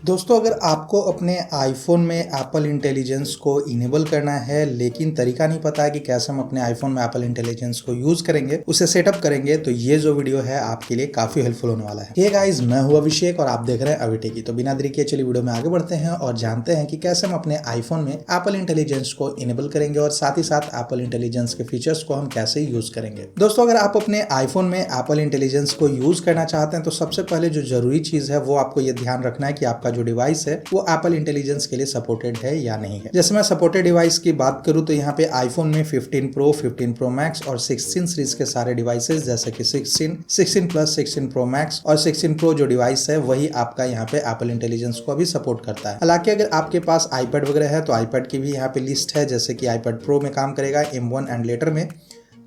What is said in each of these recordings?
दोस्तों अगर आपको अपने आईफोन में एप्पल इंटेलिजेंस को इनेबल करना है लेकिन तरीका नहीं पता है कि कैसे हम अपने आईफोन में एप्पल इंटेलिजेंस को यूज करेंगे, उसे सेटअप करेंगे, तो ये जो वीडियो है आपके लिए काफी हेल्पफुल होने वाला है। हे गाइस, मैं हूं अभिषेक और आप देख रहे हैं अविटेकी। तो बिना देरी किए चलिए वीडियो में आगे बढ़ते हैं और जानते हैं कि कैसे हम अपने आईफोन में एप्पल इंटेलिजेंस को इनेबल करेंगे और साथ ही साथ एप्पल इंटेलिजेंस के फीचर्स को हम कैसे यूज करेंगे। दोस्तों अगर आप अपने आईफोन में एप्पल इंटेलिजेंस को यूज करना चाहते हैं तो सबसे पहले जो जरूरी चीज है वो आपको ये ध्यान रखना है कि आपका जो डिवाइस है वो एप्पल इंटेलिजेंस के लिए सपोर्टेड है या नहीं है। जैसे मैं सपोर्टेड डिवाइस की बात करूं तो यहाँ पे आईफोन में 15 प्रो, 15 प्रो मैक्स और 16 सीरीज के सारे डिवाइसेस जैसे कि 16, 16 प्लस, 16 प्रो मैक्स और 16 प्रो जो डिवाइस है वही आपका यहाँ पे एप्पल इंटेलिजेंस को अभी सपोर्ट करता है। हालांकि अगर आपके पास आईपैड वगैरह है तो आईपैड की भी यहाँ पे लिस्ट है, जैसे कि आईपैड प्रो में काम करेगा M1 एंड लेटर में,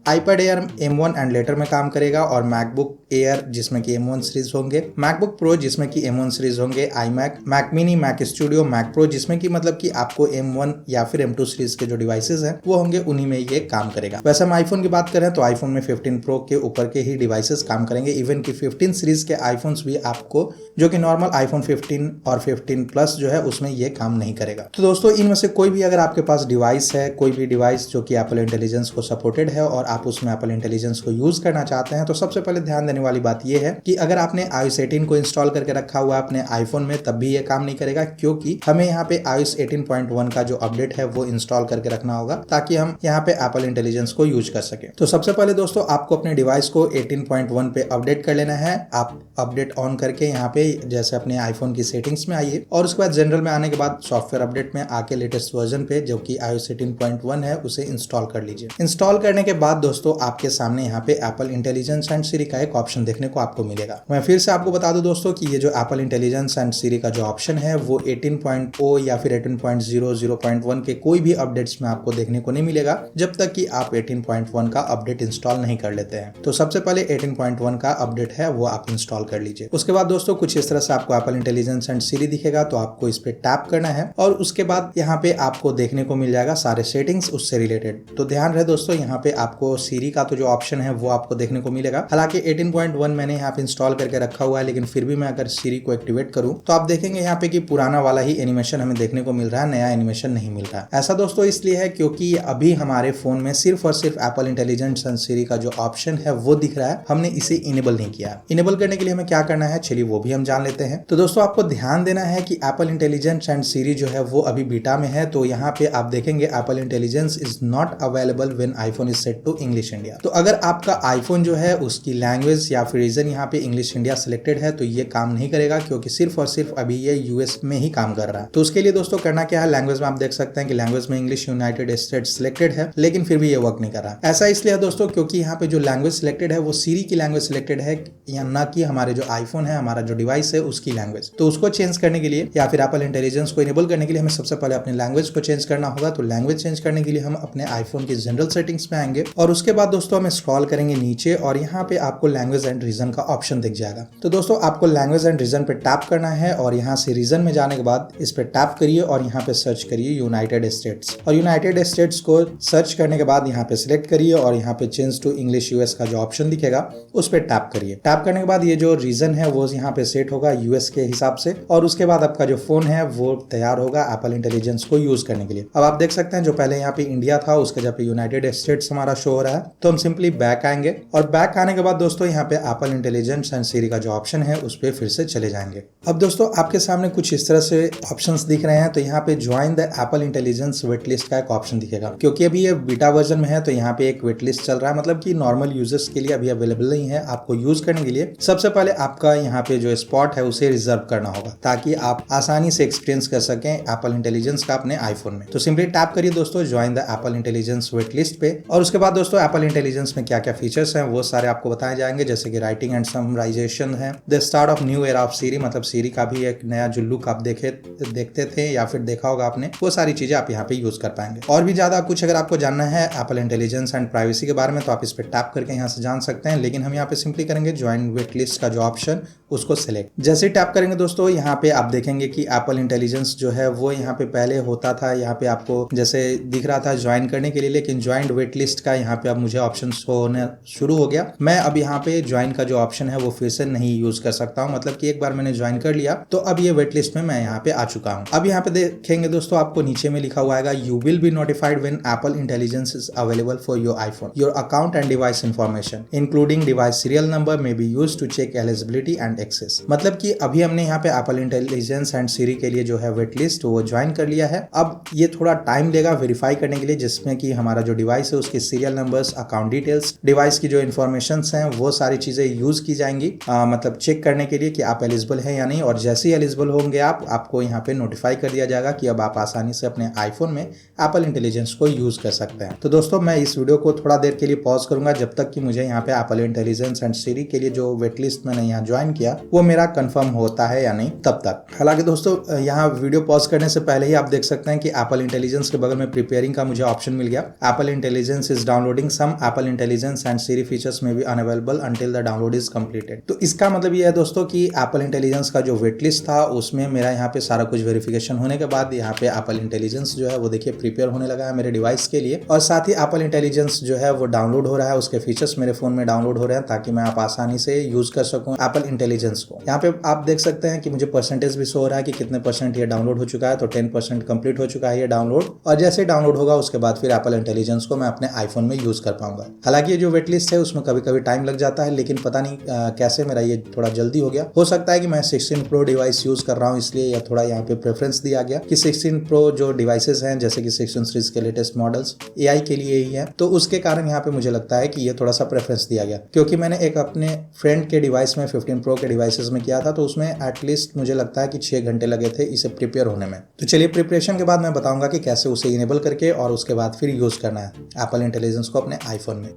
iPad Air M1 and later में काम करेगा और मैकबुक एयर जिसमें कि M1 सीरीज होंगे, मैकबुक प्रो जिसमें कि M1 सीरीज होंगे, iMac, Mac mini, Mac Studio, Mac Pro जिसमें कि मतलब कि आपको M1 या फिर M2 सीरीज के जो डिवाइसेस हैं वो होंगे, उन्हीं में ये काम करेगा। वैसे हम आईफोन की बात करें तो आईफोन में 15 प्रो के ऊपर के ही डिवाइसेस काम करेंगे, इवन कि 15 सीरीज के आईफोन्स भी आपको जो कि नॉर्मल आईफोन 15 और 15 प्लस जो है उसमें ये काम नहीं करेगा। तो दोस्तों इनमें से कोई भी अगर आपके पास डिवाइस है, कोई भी डिवाइस जो कि एप्पल इंटेलिजेंस को सपोर्टेड है और आप उसमें एप्पल इंटेलिजेंस को यूज करना चाहते हैं तो सबसे पहले ध्यान देने वाली बात यह है कि अगर आपने iOS 18 को इंस्टॉल करके रखा हुआ है अपने आईफोन में तब भी ये काम नहीं करेगा, क्योंकि हमें यहाँ पे iOS 18.1 का जो अपडेट है वो इंस्टॉल करके रखना होगा ताकि हम यहाँ पे एप्पल इंटेलिजेंस को यूज कर सके। तो सबसे पहले दोस्तों आपको अपने डिवाइस को 18.1 पे अपडेट कर लेना है। आप अपडेट ऑन करके यहाँ पे जैसे अपने आईफोन की सेटिंग्स में आइए और उसके बाद जनरल में आने के बाद सॉफ्टवेयर अपडेट में आके लेटेस्ट वर्जन पे जो कि iOS 18.1 है उसे इंस्टॉल कर लीजिए। इंस्टॉल करने के बाद दोस्तों आपके सामने यहाँ पे एप्पल इंटेलिजेंस एंड सीरी का एक ऑप्शन देखने को आपको मिलेगा। मैं फिर से आपको बता दूं दोस्तों कि ये जो एप्पल इंटेलिजेंस एंड सीरी का जो ऑप्शन है वो 18.0 या फिर 18.0, 0.1 के कोई भी अपडेट्स में आपको देखने को नहीं मिलेगा जब तक कि आप 18.1 का अपडेट इंस्टॉल नहीं कर लेते हैं। तो सबसे पहले 18.1 का अपडेट है वो आप इंस्टॉल कर लीजिए। उसके बाद दोस्तों कुछ इस तरह से आपको एप्पल इंटेलिजेंस एंड सीरी दिखेगा, तो आपको इस पे टैप करना है और उसके बाद यहाँ पे आपको देखने को मिल जाएगा सारे सेटिंग्स उससे रिलेटेड। तो ध्यान रहे दोस्तों यहाँ पे आपको सीरी का तो जो ऑप्शन है वो आपको देखने को मिलेगा। हालांकि 18.1 मैंने यहाँ पे इंस्टॉल करके रखा हुआ है, लेकिन फिर भी मैं अगर सीरी को एक्टिवेट करूं तो आप देखेंगे यहाँ पे कि पुराना वाला ही एनिमेशन हमें देखने को मिल रहा है, नया एनिमेशन नहीं मिल रहा है। ऐसा दोस्तों इसलिए है क्योंकि अभी हमारे फोन में सिर्फ और सिर्फ एप्पल इंटेलिजेंस एंड सीरी का जो ऑप्शन है वो दिख रहा है, हमने इसे इनेबल नहीं किया। इनेबल करने के लिए हमें क्या करना है चलिए वो भी हम जान लेते हैं। तो दोस्तों आपको ध्यान देना है कि एप्पल इंटेलिजेंस एंड सीरी जो है वो अभी बीटा में है, तो यहाँ पे आप देखेंगे Apple intelligence is not available when iPhone is set to English India. तो अगर आपका आईफोन जो है उसकी लैंग्वेज या फिर रीजन यहाँ पे इंग्लिश इंडिया सिलेक्टेड है तो ये काम नहीं करेगा, क्योंकि सिर्फ और सिर्फ अभी ये यूएस में ही काम कर रहा है। तो उसके लिए दोस्तों करना क्या है, लैंग्वेज में आप देख सकते हैं कि लैंग्वेज में इंग्लिश यूनाइटेड स्टेट्स सिलेक्टेड है, लेकिन फिर भी ये वर्क नहीं कर रहा। ऐसा इसलिए है दोस्तों क्योंकि यहाँ पे जो लैंग्वेज सिलेक्टेड है वो सीरी की लैंग्वेज सिलेक्टेड है, या ना कि हमारे जो आईफोन है, हमारा जो डिवाइस है उसकी लैंग्वेज। तो उसको चेंज करने के लिए या फिर एप्पल इंटेलिजेंस को इनेबल करने के लिए हमें सबसे पहले अपने लैंग्वेज को चेंज करना होगा। तो लैंग्वेज चेंज करने के लिए हम अपने आईफोन की जनरल सेटिंग्स में आएंगे और उसके बाद दोस्तों हम स्क्रॉल करेंगे नीचे और यहाँ पे आपको लैंग्वेज एंड रीजन का ऑप्शन दिख जाएगा। तो दोस्तों आपको लैंग्वेज एंड रीजन पे टैप करना है और यहाँ से रीजन में जाने के बाद इस पे टैप करिए और यहाँ पे सर्च करिए यूनाइटेड स्टेट्स, और यूनाइटेड स्टेट्स को सर्च करने के बाद यहाँ पे सिलेक्ट करिए और यहाँ पे चेंज टू इंग्लिश यूएस का जो ऑप्शन दिखेगा उस पे टैप करिए। टैप करने के बाद ये जो रीजन है वो यहाँ पे सेट होगा यूएस के हिसाब से और उसके बाद आपका जो फोन है वो तैयार होगा एप्पल इंटेलिजेंस को यूज करने के लिए। अब आप देख सकते हैं जो पहले यहाँ पे इंडिया था उसके जब यूनाइटेड स्टेट्स हमारा शो हो रहा है, तो हम सिंपली बैक आएंगे और बैक आने के बाद दोस्तों यहाँ पे एप्पल इंटेलिजेंस एंड सीरी का जो ऑप्शन है उस पे फिर से चले जाएंगे। अब दोस्तों आपके सामने कुछ इस तरह से ऑप्शंस दिख रहे हैं, तो यहाँ पे join the Apple Intelligence wait list का एक ऑप्शन दिखेगा। क्योंकि अभी ये बीटा वर्जन में है तो यहाँ पे एक वेट लिस्ट चल रहा है, मतलब कि नॉर्मल यूजर्स के लिए अभी अवेलेबल नहीं है। आपको यूज करने के लिए सबसे पहले आपका यहाँ पे जो स्पॉट है उसे रिजर्व करना होगा ताकि आप आसानी से एक्सपीरियंस कर सकें एप्पल इंटेलिजेंस का अपने आईफोन में। तो सिंपली टैप करिए दोस्तों join the Apple Intelligence wait list पे, और उसके बाद दोस्तों एप्पल इंटेलिजेंस में क्या क्या फीचर्स हैं वो सारे आपको बताए जाएंगे, जैसे कि राइटिंग एंड समराइजेशन है, the start of new era of Siri, मतलब सीरी का भी एक नया जो लुक आप देखते थे या फिर देखा होगा आपने, वो सारी चीजें आप यहाँ पे यूज कर पाएंगे। और भी ज्यादा कुछ अगर आपको जानना है एप्पल इंटेलिजेंस एंड प्राइवेसी के बारे में तो आप इस पे टैप करके यहाँ से जान सकते हैं, लेकिन हम यहाँ पे सिंपली करेंगे ज्वाइन वेट लिस्ट का जो ऑप्शन उसको सिलेक्ट। जैसे ही टैप करेंगे दोस्तों यहाँ पे आप देखेंगे कि एप्पल इंटेलिजेंस जो है वो यहाँ पे पहले होता था, यहाँ पे आपको जैसे दिख रहा था ज्वाइन करने के लिए, लेकिन ज्वाइंट वेट लिस्ट का यहाँ पे अब मुझे ऑप्शन शो होने शुरू हो गया। मैं अब यहाँ पे ज्वाइन का जो ऑप्शन है वो फिर से नहीं यूज कर सकता हूँ, मतलब कि एक बार मैंने ज्वाइन कर लिया तो अब ये वेट लिस्ट में मैं यहाँ पे आ चुका हूँ। अब यहाँ पे देखेंगे दोस्तों, आपको नीचे में लिखा हुआ है you will be notified when Apple intelligence is available for your iPhone. Your account and device information including device serial number may be used to check eligibility and access. मतलब कि अभी हमने यहाँ पे एप्पल इंटेलिजेंस एंड सीरी के लिए जो है वेट लिस्ट वो ज्वाइन कर लिया है। अब ये थोड़ा टाइम लेगा वेरीफाई करने के लिए, जिसमें कि हमारा जो डिवाइस है उसके serial numbers, account details, device की जो इन्फॉर्मेशन हैं वो सारी चीजें यूज की जाएंगी, मतलब चेक करने के लिए कि आप एलिजिबल है या नहीं। और जैसे ही एलिजिबल होंगे आपको यहाँ पे नोटिफाई कर दिया जाएगा कि अब आप आसानी से अपने आईफोन में एप्पल इंटेलिजेंस को यूज कर सकते हैं। तो दोस्तों मैं इस वीडियो को थोड़ा देर के लिए पॉज करूंगा जब तक कि मुझे यहाँ पे एप्पल इंटेलिजेंस एंड सीरी के लिए जो वेट लिस्ट मैंने यहाँ ज्वाइन किया वो मेरा कंफर्म होता है या नहीं तब तक। हालांकि दोस्तों यहाँ वीडियो पॉज करने से पहले ही आप देख सकते हैं कि एप्पल इंटेलिजेंस के बगल में प्रिपेयरिंग का मुझे ऑप्शन मिल गया। Apple intelligence is downloading some Apple intelligence and Siri features may be unavailable until the download is completed. तो इसका मतलब ये है दोस्तों कि एप्पल इंटेलिजेंस का जो वेट लिस्ट था उसमें मेरा यहाँ पे सारा कुछ वेरिफिकेशन होने के बाद यहाँ पे एप्पल इंटेलिजेंस जो है वो देखिए प्रिपेयर होने लगा है मेरे डिवाइस के लिए, और साथ ही एप्पल इंटेलिजेंस जो है वो डाउनलोड हो रहा है, उसके फीचर्स मेरे फोन में डाउनलोड हो रहे हैं ताकि मैं आप आसानी से यूज कर सकूं एप्पल इंटेलिजेंस को। यहाँ पे आप देख सकते हैं कि मुझे परसेंटेज भी शो हो रहा है कि कितने परसेंट ये डाउनलोड हो चुका है। तो 10% कंप्लीट हो चुका है ये डाउनलोड, और जैसे डाउनलोड होगा उसके बाद फिर एप्पल इंटेलिजेंस को मैं अपने आईफोन में यूज कर पाऊंगा। हालांकि ये जो वेट लिस्ट है उसमें कभी कभी टाइम लग जाता है, लेकिन पता नहीं कैसे मेरा ये थोड़ा जल्दी हो गया। हो सकता है कि मैं 16 प्रो डिवाइस यूज कर रहा हूँ इसलिए या थोड़ा यहाँ पे प्रेफरेंस दिया गया कि 16 प्रो जो डिवाइसेस हैं जैसे कि 16 सीरीज के लेटेस्ट मॉडल्स AI के लिए ही है, तो उसके कारण यहाँ पे मुझे लगता है कि ये थोड़ा सा प्रेफरेंस दिया गया। क्योंकि मैंने एक अपने फ्रेंड के डिवाइस में 15 प्रो के डिवाइसेस में किया था तो उसमें एटलीस्ट मुझे लगता है कि 6 घंटे लगे थे इसे प्रिपेयर होने में। तो चलिए प्रिपरेशन के बाद मैं बताऊंगा कि कैसे उसे इनेबल करके और उसके बाद फिर यूज करना है एप्पल इंटेलिजेंस को अपने आईफोन में।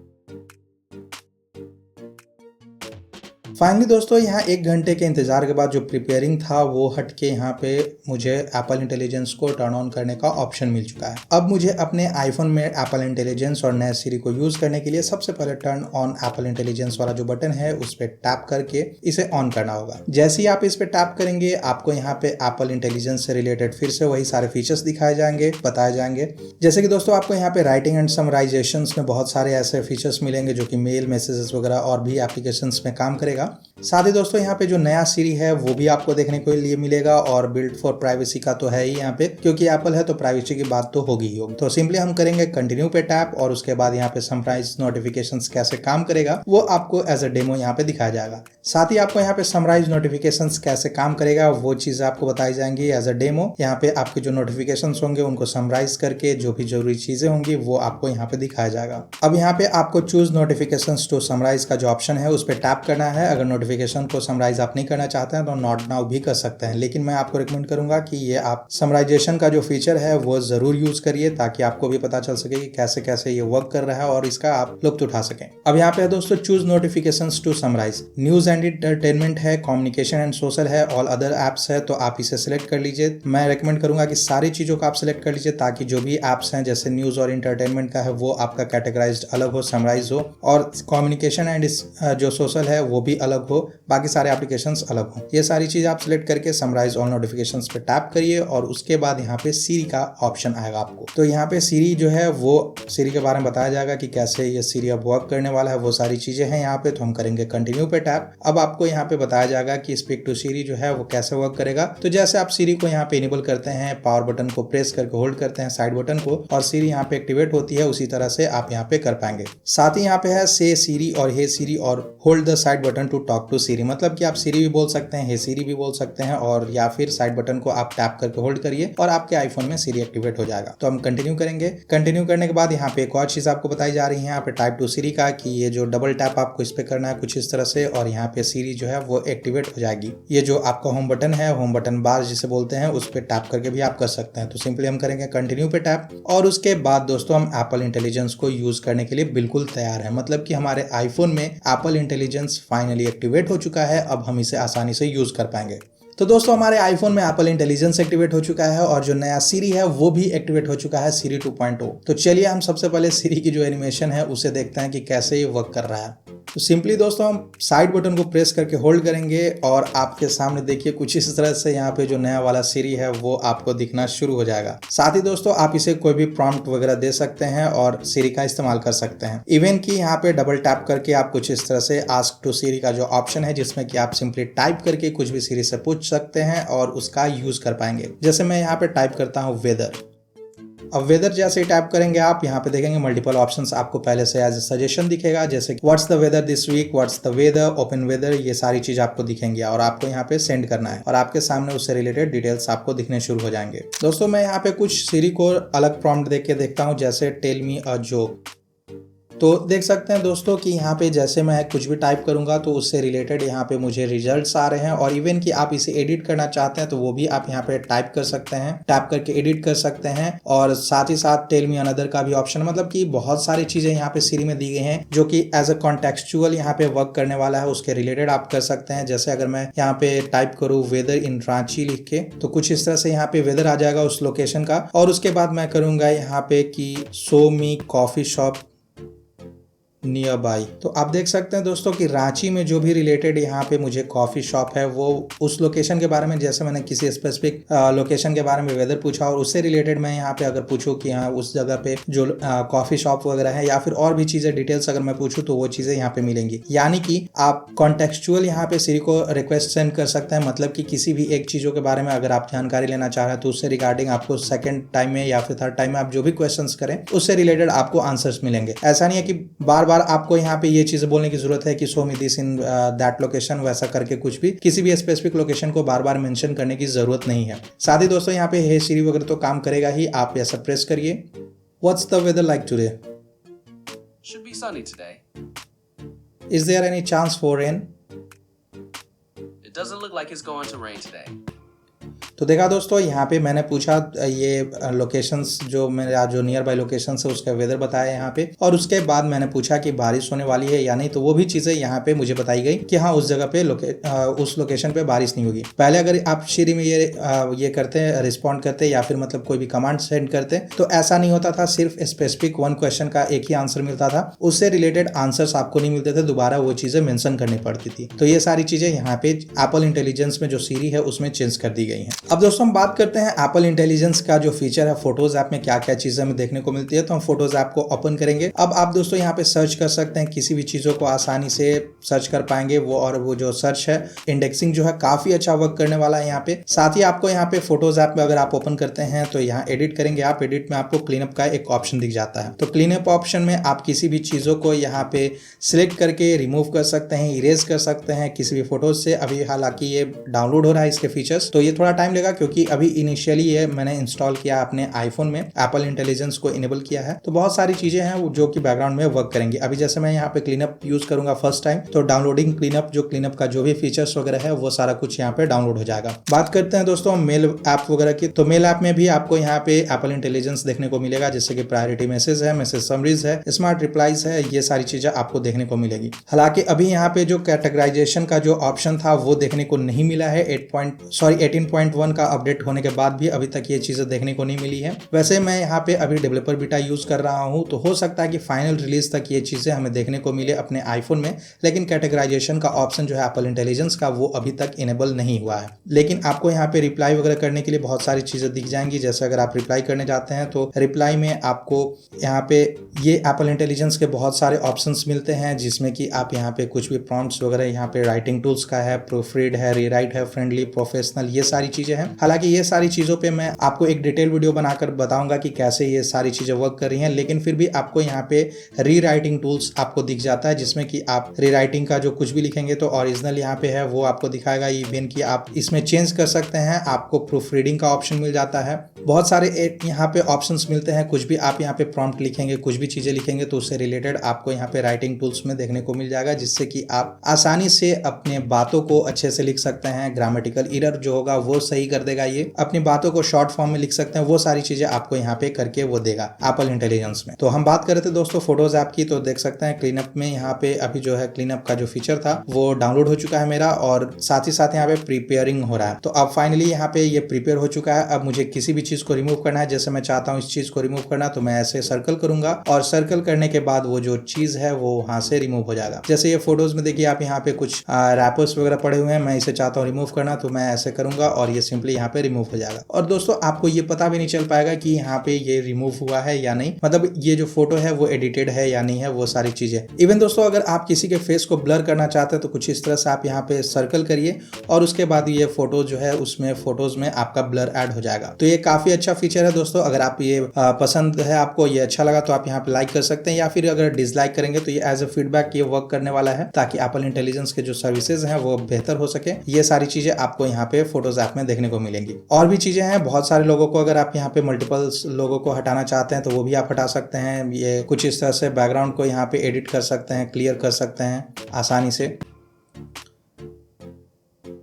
फाइनली दोस्तों यहाँ 1 घंटे के इंतजार के बाद जो प्रिपेयरिंग था वो हट के यहाँ पे मुझे एप्पल इंटेलिजेंस को टर्न ऑन करने का ऑप्शन मिल चुका है। अब मुझे अपने आईफोन में एप्पल इंटेलिजेंस और नए सीरी को यूज करने के लिए सबसे पहले टर्न ऑन एप्पल इंटेलिजेंस वाला जो बटन है उस पर टैप करके इसे ऑन करना होगा। जैसे ही आप इस पे टैप करेंगे आपको यहाँ पे एप्पल इंटेलिजेंस से रिलेटेड फिर से वही सारे फीचर्स दिखाए जाएंगे, बताए जाएंगे। जैसे कि दोस्तों आपको यहाँ पे राइटिंग एंड समराइजेशन में बहुत सारे ऐसे फीचर्स मिलेंगे जो कि मेल, मैसेजेस वगैरह और भी एप्लीकेशन में काम करेगा। साथ ही दोस्तों यहाँ पे जो नया सीरी है वो भी आपको देखने को लिए मिलेगा, और बिल्ड फॉर प्राइवेसी का तो है ही यहाँ पे, क्योंकि एप्पल है तो प्राइवेसी की बात तो होगी ही होगी। तो सिंपली हम करेंगे कंटिन्यू पे टैप, और उसके बाद यहाँ पे समराइज नोटिफिकेशंस कैसे काम करेगा वो आपको एज अ डेमो यहाँ पे दिखाया जाएगा। साथ ही आपको यहाँ पे समराइज नोटिफिकेशंस कैसे काम करेगा वो चीज आपको बताई जाएंगी एज अ डेमो। यहाँ पे आपके जो नोटिफिकेशंस होंगे उनको समराइज करके जो भी जरूरी चीजें होंगी वो आपको यहाँ पे दिखाया जाएगा। अब यहाँ पे आपको चूज नोटिफिकेशंस टू समराइज का जो ऑप्शन है उस पर टैप करना है। अगर नोटिफिकेशन को समराइज आप नहीं करना चाहते हैं तो नॉट नाउ भी कर सकते हैं, लेकिन मैं आपको रिकमेंड करूंगा कि ये आप समराइजेशन का जो फीचर है वो जरूर यूज करिए ताकि आपको भी पता चल सके कि कैसे कैसे ये वर्क कर रहा है और इसका आप लुत्फ उठा सकें। अब यहाँ पे है दोस्तों choose notifications to summarize. News and entertainment है, कम्युनिकेशन एंड सोशल है, ऑल अदर एप्स है, तो आप इसे सिलेक्ट कर लीजिए। मैं रिकमेंड करूंगा कि सारी चीजों को आप सिलेक्ट कर लीजिए ताकि जो भी एप्स हैं जैसे न्यूज और इंटरटेनमेंट का है वो आपका कैटेगराइज्ड अलग हो, समराइज हो, और कम्युनिकेशन एंड जो सोशल है वो भी अलग हो, बाकी सारे एप्लीकेशंस अलग हो। ये सारी चीज आप सिलेक्ट करके समराइज ऑल नोटिफिकेशंस पे टैप करिए, और उसके बाद यहाँ पे सीरी का ऑप्शन आएगा आपको। तो यहाँ पे सीरी जो है वो सीरी के बारे में बताया जाएगा कि कैसे ये सीरी अब वर्क करने वाला है, वो सारी चीजें हैं यहाँ पे। तो हम करेंगे कंटिन्यू पे टैप। अब आपको यहाँ पे बताया जाएगा कि स्पीक टू सीरी जो है वो कैसे वर्क करेगा। तो जैसे आप सीरी को यहाँ पे इनेबल करते हैं, पावर बटन को प्रेस करके होल्ड करते हैं साइड बटन को, और सीरी यहाँ पे एक्टिवेट होती है, उसी तरह से आप यहाँ पे कर पाएंगे। साथ ही यहाँ पे है से सीरी और hey Siri or hold the side button to talk to Siri, मतलब कि आप सीरी भी बोल सकते हैं, हे सीरी भी बोल सकते हैं, और या फिर साइड बटन को आप टैप करके होल्ड करिए और आपके आईफोन में सीरी एक्टिवेट हो जाएगा। तो हम कंटिन्यू करेंगे। कंटिन्यू करने के बाद यहाँ पे एक और चीज आपको बताई जा रही है यहाँ पे टाइप टू सीरी का, कि ये जो डबल टैप आपको इस पे करना है कुछ इस तरह से, और यहाँ पे सीरी जो है वो एक्टिवेट हो जाएगी। ये जो आपका होम बटन है, होम बटन बार जिसे बोलते हैं, उस पे टैप करके भी आप कर सकते हैं। तो सिंपली हम करेंगे कंटिन्यू पे टैप, और उसके बाद दोस्तों हम एप्पल इंटेलिजेंस को यूज करने के लिए बिल्कुल तैयार है। मतलब कि हमारे आईफोन में एप्पल इंटेलिजेंस फाइनली एक्टिवेट हो चुका है। अब हम इसे आसानी से यूज कर पाएंगे। तो दोस्तों हमारे आईफोन में एप्पल इंटेलिजेंस एक्टिवेट हो चुका है, और जो नया सीरी है वो भी एक्टिवेट हो चुका है, सीरी 2.0। तो चलिए हम सबसे पहले सीरी की जो एनिमेशन है उसे देखते हैं कि कैसे ये वर्क कर रहा है। तो सिंपली दोस्तों हम साइड बटन को प्रेस करके होल्ड करेंगे और आपके सामने देखिए कुछ इस तरह से यहाँ पे जो नया वाला सिरी है वो आपको दिखना शुरू हो जाएगा। साथ ही दोस्तों आप इसे कोई भी प्रॉम्प्ट वगैरह दे सकते हैं और सिरी का इस्तेमाल कर सकते हैं। इवन कि यहाँ पे डबल टैप करके आप कुछ इस तरह से आस्क टू सिरी का जो ऑप्शन है जिसमें कि आप सिंपली टाइप करके कुछ भी सिरी से पूछ सकते हैं और उसका यूज कर पाएंगे। जैसे मैं यहाँ पे टाइप करता हूँ वेदर। अब वेदर जैसे ही टाइप करेंगे आप यहाँ पे देखेंगे मल्टीपल ऑप्शंस आपको पहले से एज ए सजेशन दिखेगा, जैसे what's the weather this week, what's the weather, open weather, ये सारी चीज आपको दिखेंगी और आपको यहाँ पे सेंड करना है और आपके सामने उससे रिलेटेड डिटेल्स आपको दिखने शुरू हो जाएंगे। दोस्तों मैं यहाँ पे कुछ सिरी को अलग प्रॉम्प्ट देख के देखता हूँ, जैसे टेल मी अ जोक। तो देख सकते हैं दोस्तों कि यहाँ पे जैसे मैं कुछ भी टाइप करूंगा तो उससे रिलेटेड यहाँ पे मुझे रिजल्ट्स आ रहे हैं और इवन कि आप इसे एडिट करना चाहते हैं तो वो भी आप यहाँ पे टाइप कर सकते हैं, टैप करके एडिट कर सकते हैं। और साथ ही साथ टेल मी अनदर का भी ऑप्शन, मतलब कि बहुत सारी चीजें यहाँ पे सिरी में दी गई हैं जो कि एज अ कॉन्टेक्चुअल यहाँ पे वर्क करने वाला है, उसके रिलेटेड आप कर सकते हैं। जैसे अगर मैं यहाँ पे टाइप करूँ वेदर इन रांची लिख के तो कुछ इस तरह से यहाँ पे वेदर आ जाएगा उस लोकेशन का। और उसके बाद मैं करूंगा यहाँ पे कि show me coffee shop near by. तो आप देख सकते हैं दोस्तों कि रांची में जो भी रिलेटेड यहाँ पे मुझे कॉफी शॉप है वो उस लोकेशन के बारे में, जैसे मैंने किसी स्पेसिफिक लोकेशन के बारे में वेदर पूछा और उससे रिलेटेड मैं यहाँ पे अगर पूछूं कि हाँ उस जगह पे जो कॉफी शॉप वगैरह है या फिर और भी चीजें डिटेल्स अगर मैं पूछूं तो वो चीजें यहाँ पे मिलेंगी। यानी कि आप कॉन्टेक्चुअल यहाँ पे सिरी को रिक्वेस्ट सेंड कर सकते हैं, मतलब कि किसी भी एक चीजों के बारे में अगर आप जानकारी लेना चाह रहे हैं तो उससे रिगार्डिंग आपको सेकंड टाइम में या फिर थर्ड टाइम में आप जो भी क्वेश्चंस करें उससे रिलेटेड आपको आंसर्स मिलेंगे। ऐसा नहीं है कि बार बार आपको यहाँ पे ये चीजें बोलने की जरूरत है कि show me this in that location, वैसा करके कुछ भी किसी भी स्पेसिफिक लोकेशन को बार बार मेंशन करने की जरूरत नहीं है। साथ ही दोस्तों यहाँ पे हे सिरी वगैरह तो काम करेगा ही, आप ऐसा प्रेस करिए। What's the weather like today? Should be sunny today. Is there any chance for rain? It doesn't look like it's going to rain today. तो देखा दोस्तों यहाँ पे मैंने पूछा ये लोकेशंस जो मेरा जो नियर बाय लोकेशंस है उसका वेदर बताया यहाँ पे, और उसके बाद मैंने पूछा कि बारिश होने वाली है या नहीं, तो वो भी चीज़ें यहाँ पे मुझे बताई गई कि हाँ उस जगह पे उस लोकेशन पे बारिश नहीं होगी। पहले अगर आप सिरी में ये करते रिस्पॉन्ड करते या फिर मतलब कोई भी कमांड सेंड करते तो ऐसा नहीं होता था, सिर्फ स्पेसिफिक वन क्वेश्चन का एक ही आंसर मिलता था, उससे रिलेटेड आंसर्स आपको नहीं मिलते थे, दोबारा वो चीज़ें मेंशन करनी पड़ती थी। तो ये सारी चीज़ें यहाँ पे एप्पल इंटेलिजेंस में जो सिरी है उसमें चेंज कर दी गई हैं। अब दोस्तों हम बात करते हैं एप्पल इंटेलिजेंस का जो फीचर है फोटोज ऐप में क्या क्या चीजें हमें देखने को मिलती है। तो हम फोटोज ऐप को ओपन करेंगे। अब आप दोस्तों यहाँ पे सर्च कर सकते हैं, किसी भी चीजों को आसानी से सर्च कर पाएंगे वो, और वो जो सर्च है इंडेक्सिंग जो है काफी अच्छा वर्क करने वाला है यहाँ पे। साथ ही आपको यहाँ पे फोटोज ऐप में अगर आप ओपन करते हैं तो यहाँ एडिट करेंगे आप, एडिट में आपको क्लीनअप का एक ऑप्शन दिख जाता है। तो क्लीनअप ऑप्शन में आप किसी भी चीजों को यहाँ पे सिलेक्ट करके रिमूव कर सकते हैं, इरेज कर सकते हैं किसी भी फोटोज से। अभी हालांकि ये डाउनलोड हो रहा है इसके फीचर्स, तो ये थोड़ा टाइम लेगा क्योंकि अभी इनिशियली ये मैंने इंस्टॉल किया अपने आईफोन में, एप्पल इंटेलिजेंस को इनेबल किया है। तो बहुत सारी चीजें हैं जो कि बैकग्राउंड में वर्क करेंगी। अभी जैसे मैं यहाँ पे क्लीनअप यूज करूंगा फर्स्ट टाइम, तो डाउनलोडिंग क्लीनअप, जो क्लीनअप का जो भी फीचर्स वगैरह है वो सारा कुछ यहाँ पे डाउनलोड हो जाएगा। बात करते हैं दोस्तों मेल ऐप वगैरह की, तो मेल ऐप में भी आपको यहाँ पे एप्पल इंटेलिजेंस देखने को मिलेगा, जैसे कि प्रायोरिटी मैसेज है, मैसेज समरीज है, स्मार्ट रिप्लाईज है, ये सारी चीजें आपको देखने को मिलेगी। हालांकि अभी यहाँ पे जो कैटेगराइजेशन का जो ऑप्शन था वो देखने को नहीं मिला है। 18.1 का अपडेट होने के बाद भी अभी तक ये चीजें देखने को नहीं मिली है। वैसे मैं यहाँ पे अभी डेवलपर बीटा यूज कर रहा हूँ, तो हो सकता है कि फाइनल रिलीज तक ये चीजें हमें देखने को मिले अपने आईफोन में, लेकिन कैटेगराइजेशन का ऑप्शन जो है एप्पल इंटेलिजेंस का वो अभी तक इनेबल नहीं हुआ है। लेकिन आपको यहाँ पे रिप्लाई वगैरह करने के लिए बहुत सारी चीजें दिख जाएंगी। जैसे अगर आप रिप्लाई करने जाते हैं तो रिप्लाई में आपको यहाँ पे ये एप्पल इंटेलिजेंस के बहुत सारे ऑप्शंस मिलते हैं, जिसमें कि आप यहाँ पे कुछ भी प्रॉम्प्ट्स वगैरह, यहाँ पे राइटिंग टूल्स का है, प्रूफ रीड है, रीराइट है, फ्रेंडली, प्रोफेशनल, ये सारी चीजें हैं। हालांकि ये सारी चीजों पे मैं आपको एक डिटेल वीडियो बनाकर बताऊंगा कि कैसे ये सारी चीजें वर्क कर रही हैं, लेकिन फिर भी आपको यहाँ पे रीराइटिंग टूल्स आपको दिख जाता है, जिसमें कि आप रीराइटिंग का जो कुछ भी लिखेंगे तो ओरिजिनल यहाँ पे है वो आपको दिखाएगा। इवन कि आप इसमें चेंज कर सकते हैं, आपको प्रूफ रीडिंग का ऑप्शन मिल जाता है, बहुत सारे यहाँ पे ऑप्शंस मिलते हैं। कुछ भी आप यहाँ पे प्रॉम्प्ट लिखेंगे, कुछ भी चीजें लिखेंगे तो उससे रिलेटेड आपको यहाँ पे राइटिंग टूल्स में देखने को मिल जाएगा, जिससे कि आप आसानी से अपने बातों को अच्छे से लिख सकते हैं। ग्रामेटिकल एरर जो होगा वो सही सही कर देगा, ये अपनी बातों को शॉर्ट फॉर्म में लिख सकते हैं, वो सारी चीजें आपको यहाँ पे करके वो देगा एप्पल इंटेलिजेंस में। तो हम बात कर रहे थे दोस्तों फोटोज ऐप की, तो देख सकते हैं क्लीनअप में यहाँ पे अभी जो है क्लीनअप का जो फीचर था वो डाउनलोड हो चुका है मेरा, और साथ ही साथ यहाँ पे प्रिपेयरिंग हो रहा है। तो अब फाइनली यहाँ पे ये प्रिपेयर हो चुका है। अब मुझे किसी भी चीज को रिमूव करना है, जैसे मैं चाहता हूँ इस चीज को रिमूव करना, तो मैं ऐसे सर्कल करूंगा और सर्कल करने के बाद वो जो चीज है वो वहां से रिमूव हो जाएगा। जैसे ये फोटोज में देखिए आप यहाँ पे कुछ रैपर्स वगैरह पड़े हुए हैं, मैं इसे चाहता हूँ रिमूव करना, तो मैं ऐसे करूंगा और ये सिंपली यहाँ पे रिमूव हो जाएगा। और दोस्तों आपको ये पता भी नहीं चल पाएगा कि यहाँ पे ये रिमूव हुआ है या नहीं, मतलब ये जो फोटो है वो एडिटेड है या नहीं है, वो सारी चीजें। इवन दोस्तों अगर आप किसी के फेस को ब्लर करना चाहते हैं तो कुछ इस तरह से आप यहाँ पे सर्कल करिए और उसके बाद ये फोटो जो है उसमें फोटोज में आपका ब्लर ऐड हो जाएगा। तो ये काफी अच्छा फीचर है दोस्तों। अगर आप ये पसंद है, आपको ये अच्छा लगा, तो आप यहाँ पे लाइक कर सकते हैं, या फिर अगर डिसलाइक करेंगे तो ये एज अ फीडबैक ये वर्क करने वाला है, ताकि एप्पल इंटेलिजेंस के जो सर्विसेज हैं वो बेहतर हो सके। ये सारी चीजें आपको यहाँ पे फोटोज ऐप में देखने को मिलेंगी। और भी चीजें हैं बहुत सारे लोगों को, अगर आप यहाँ पे मल्टीपल लोगों को हटाना चाहते हैं तो वो भी आप हटा सकते हैं। ये कुछ इस तरह से बैकग्राउंड को यहाँ पे एडिट कर सकते हैं, क्लियर कर सकते हैं आसानी से।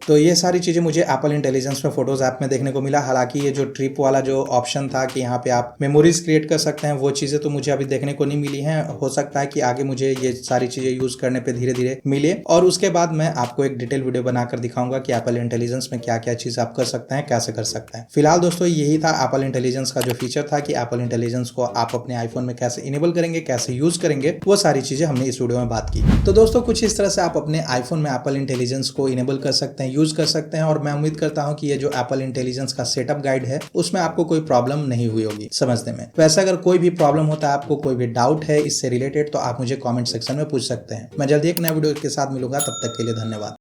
तो ये सारी चीज़ें मुझे एप्पल इंटेलिजेंस में फोटोज ऐप में देखने को मिला। हालांकि ये जो ट्रिप वाला जो ऑप्शन था कि यहाँ पे आप मेमोरीज क्रिएट कर सकते हैं, वो चीज़ें तो मुझे अभी देखने को नहीं मिली हैं। हो सकता है कि आगे मुझे ये सारी चीज़ें यूज़ करने पे धीरे धीरे मिले, और उसके बाद मैं आपको एक डिटेल वीडियो बनाकर दिखाऊंगा कि एप्पल इंटेलिजेंस में क्या क्या चीज़ आप कर सकते हैं, कैसे कर सकते हैं। फिलहाल दोस्तों यही था एप्पल इंटेलिजेंस का जो फीचर था कि एप्पल इंटेलिजेंस को आप अपने आईफोन में कैसे इनेबल करेंगे, कैसे यूज करेंगे, वो सारी चीज़ें हमने इस वीडियो में बात की। तो दोस्तों कुछ इस तरह से आप अपने आईफोन में एप्पल इंटेलिजेंस को इनेबल कर सकते हैं, यूज कर सकते हैं। और मैं उम्मीद करता हूं कि ये जो एप्पल इंटेलिजेंस का सेटअप गाइड है उसमें आपको कोई प्रॉब्लम नहीं हुई होगी समझने में। वैसे अगर कोई भी प्रॉब्लम होता है, आपको कोई भी डाउट है इससे रिलेटेड, तो आप मुझे कमेंट सेक्शन में पूछ सकते हैं। मैं जल्दी एक नया वीडियो के साथ मिलूंगा, तब तक के लिए धन्यवाद।